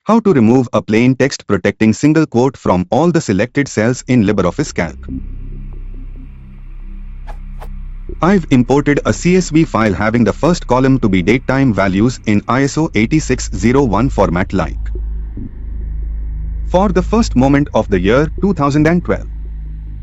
How to remove a plain text protecting single quote from all the selected cells in LibreOffice Calc. I've imported a CSV file having the first column to be datetime values in ISO 8601 format like for the first moment of the year 2012.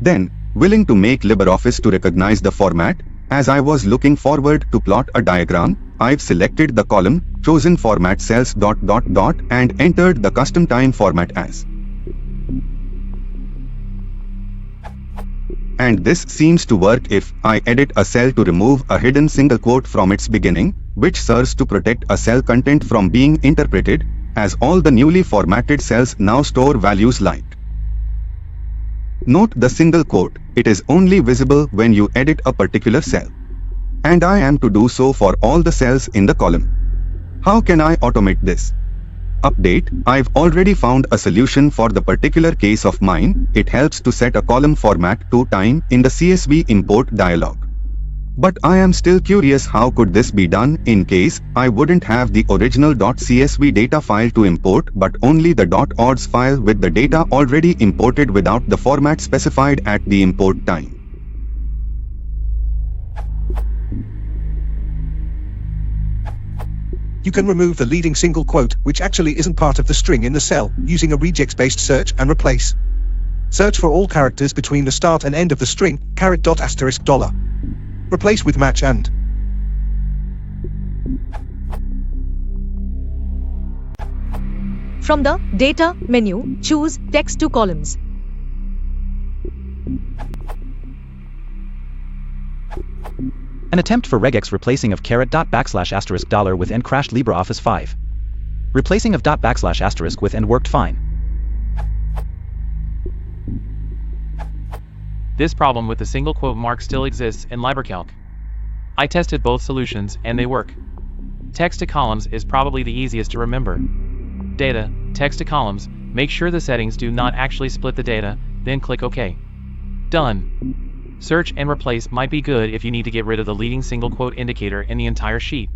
Then, willing to make LibreOffice to recognize the format, as I was looking forward to plot a diagram, I've selected the column, chosen format cells ... and entered the custom time format as. And this seems to work if I edit a cell to remove a hidden single quote from its beginning, which serves to protect a cell content from being interpreted, as all the newly formatted cells now store values like. Note the single quote, it is only visible when you edit a particular cell. And I am to do so for all the cells in the column. How can I automate this? Update, I've already found a solution for the particular case of mine. It helps to set a column format to time in the CSV import dialog. But I am still curious, how could this be done in case I wouldn't have the original .csv data file to import but only the .odds file with the data already imported without the format specified at the import time. You can remove the leading single quote, which actually isn't part of the string in the cell, using a regex-based search and replace. Search for all characters between the start and end of the string, $. Replace with match and. From the Data menu, choose Text to Columns. An attempt for regex replacing of $$ with end crashed LibreOffice 5. Replacing of $* with end worked fine. This problem with the single quote mark still exists in LibreCalc. I tested both solutions and they work. Text to columns is probably the easiest to remember. Data, text to columns, make sure the settings do not actually split the data, then click OK. Done. Search and replace might be good if you need to get rid of the leading single quote indicator in the entire sheet.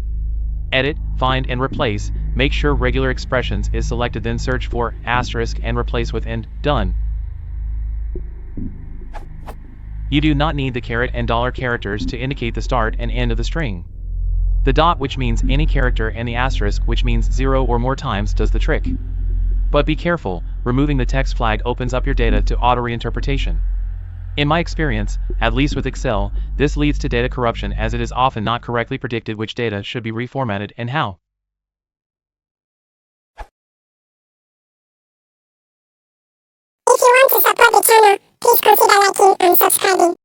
Edit, find and replace, make sure regular expressions is selected, then search for * and replace with end. Done. You do not need the caret and $ characters to indicate the start and end of the string. The dot, which means any character, and the asterisk, which means 0 or more times, does the trick. But be careful, removing the text flag opens up your data to auto-reinterpretation. In my experience, at least with Excel, this leads to data corruption, as it is often not correctly predicted which data should be reformatted and how. If you want to support the channel, please consider liking and subscribing.